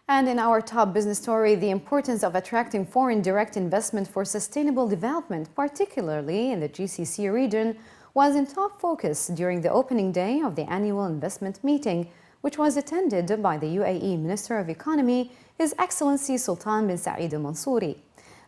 And in our top business story, the importance of attracting foreign direct investment for sustainable development, particularly in the GCC region, was in top focus during the opening day of the annual investment meeting, which was attended by the UAE Minister of Economy, His Excellency Sultan bin Saeed Al Mansouri.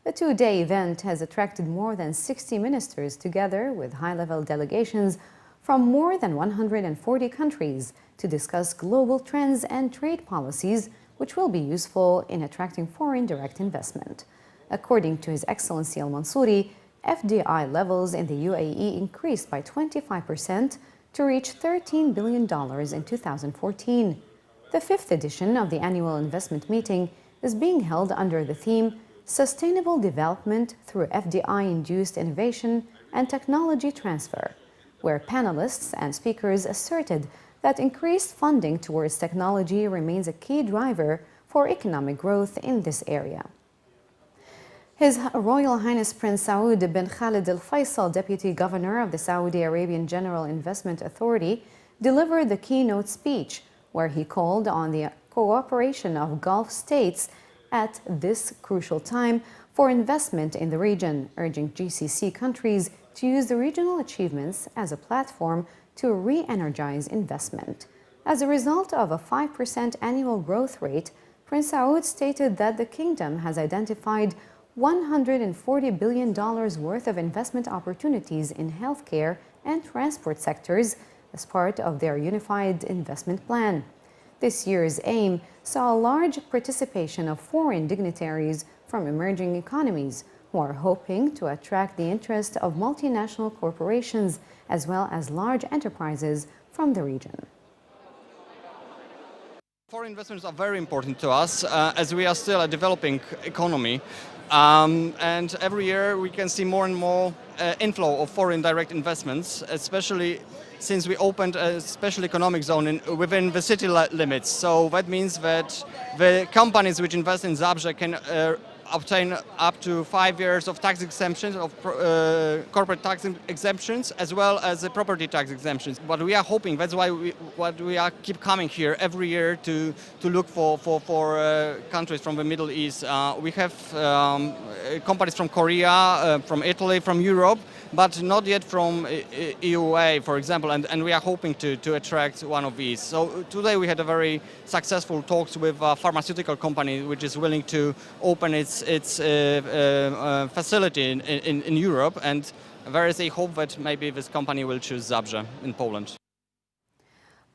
The two-day event has attracted more than 60 ministers together with high-level delegations from more than 140 countries to discuss global trends and trade policies which will be useful in attracting foreign direct investment. According to His Excellency Al Mansouri, FDI levels in the UAE increased by 25% to reach $13 billion in 2014. The fifth edition of the annual investment meeting is being held under the theme Sustainable Development through FDI-Induced Innovation and Technology Transfer, where panelists and speakers asserted that increased funding towards technology remains a key driver for economic growth in this area. His Royal Highness Prince Saud bin Khalid Al Faisal, Deputy Governor of the Saudi Arabian General Investment Authority, delivered the keynote speech where he called on the cooperation of Gulf states at this crucial time for investment in the region, urging GCC countries to use the regional achievements as a platform to re-energize investment. As a result of a 5% annual growth rate, Prince Saud stated that the kingdom has identified $140 billion worth of investment opportunities in healthcare and transport sectors as part of their unified investment plan. This year's aim saw a large participation of foreign dignitaries from emerging economies who are hoping to attract the interest of multinational corporations as well as large enterprises from the region. Foreign investments are very important to us as we are still a developing economy. And every year we can see more and more inflow of foreign direct investments, especially since we opened a special economic zone within the city limits. So that means that the companies which invest in Zabrze can obtain up to 5 years of tax exemptions, of corporate tax exemptions, as well as property tax exemptions. But we are hoping, that's why we are keep coming here every year to look for countries from the Middle East. We have companies from Korea, from Italy, from Europe, but not yet from EUA, for example, and we are hoping to attract one of these. So today we had a very successful talks with a pharmaceutical company which is willing to open its facility in Europe, and there is a hope that maybe this company will choose Zabrze in Poland.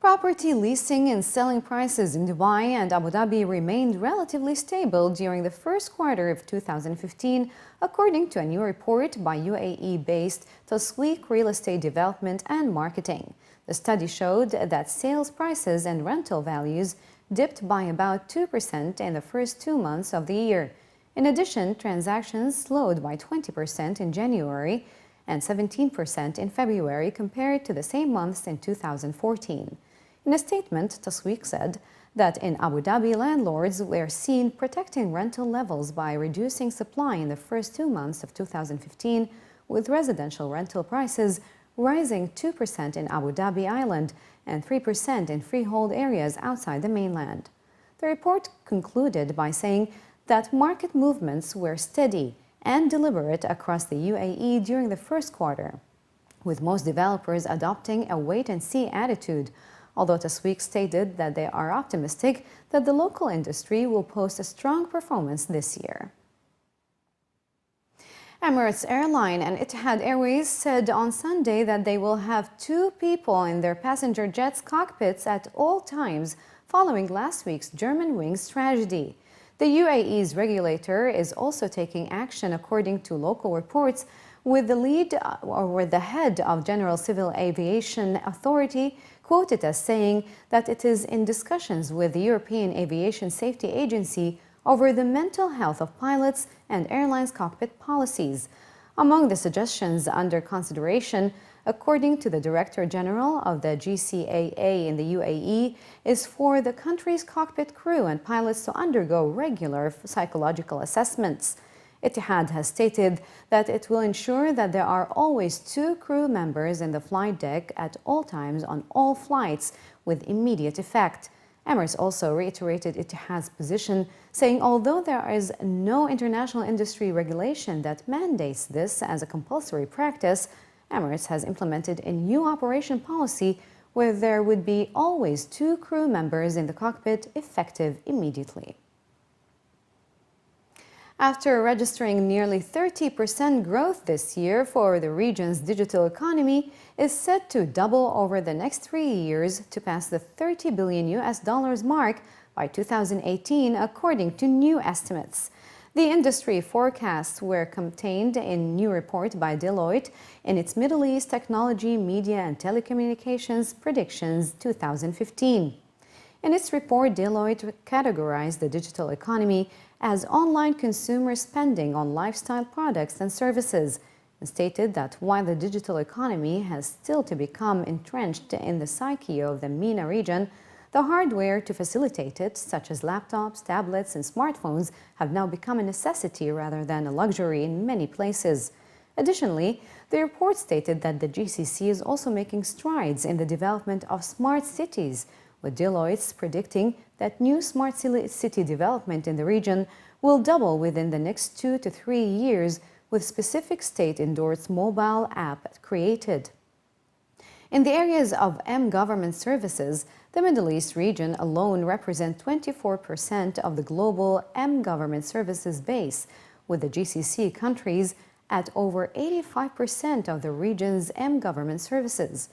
Property leasing and selling prices in Dubai and Abu Dhabi remained relatively stable during the first quarter of 2015, according to a new report by UAE-based Tasweeq Real Estate Development and Marketing. The study showed that sales prices and rental values dipped by about 2% in the first 2 months of the year. In addition, transactions slowed by 20% in January and 17% in February compared to the same months in 2014. In a statement, Tasweeq said that in Abu Dhabi, landlords were seen protecting rental levels by reducing supply in the first 2 months of 2015, with residential rental prices rising 2% in Abu Dhabi Island and 3% in freehold areas outside the mainland. The report concluded by saying that market movements were steady and deliberate across the UAE during the first quarter, with most developers adopting a wait-and-see attitude, although Tasweeq stated that they are optimistic that the local industry will post a strong performance this year. Emirates Airline and Etihad Airways said on Sunday that they will have 2 people in their passenger jets' cockpits at all times following last week's Germanwings tragedy. The UAE's regulator is also taking action, according to local reports, with the head of General Civil Aviation Authority quoted as saying that it is in discussions with the European Aviation Safety Agency over the mental health of pilots and airlines' cockpit policies. Among the suggestions under consideration, according to the Director General of the GCAA in the UAE, is for the country's cockpit crew and pilots to undergo regular psychological assessments. Etihad has stated that it will ensure that there are always 2 crew members in the flight deck at all times on all flights with immediate effect. Emirates also reiterated Etihad's position, saying although there is no international industry regulation that mandates this as a compulsory practice, Emirates has implemented a new operation policy where there would be always 2 crew members in the cockpit, effective immediately. After registering nearly 30% growth this year for the region's digital economy, is set to double over the next 3 years to pass the $30 billion mark by 2018, according to new estimates. The industry forecasts were contained in a new report by Deloitte in its Middle East Technology, Media and Telecommunications Predictions 2015. In its report, Deloitte categorized the digital economy as online consumer spending on lifestyle products and services, and stated that while the digital economy has still to become entrenched in the psyche of the MENA region, the hardware to facilitate it, such as laptops, tablets, and smartphones, have now become a necessity rather than a luxury in many places. Additionally, the report stated that the GCC is also making strides in the development of smart cities, with Deloitte predicting that new smart city development in the region will double within the next 2 to 3 years, with specific state-endorsed mobile app created. In the areas of government services, the Middle East region alone represents 24% of the global government services base, with the GCC countries at over 85% of the region's government services.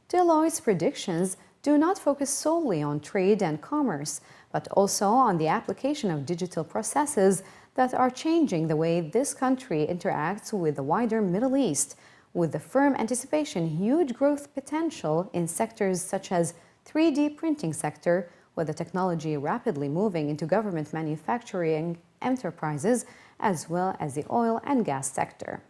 Deloitte's predictions do not focus solely on trade and commerce, but also on the application of digital processes that are changing the way this country interacts with the wider Middle East, with the firm anticipation huge growth potential in sectors such as 3D printing sector, with the technology rapidly moving into government manufacturing enterprises, as well as the oil and gas sector.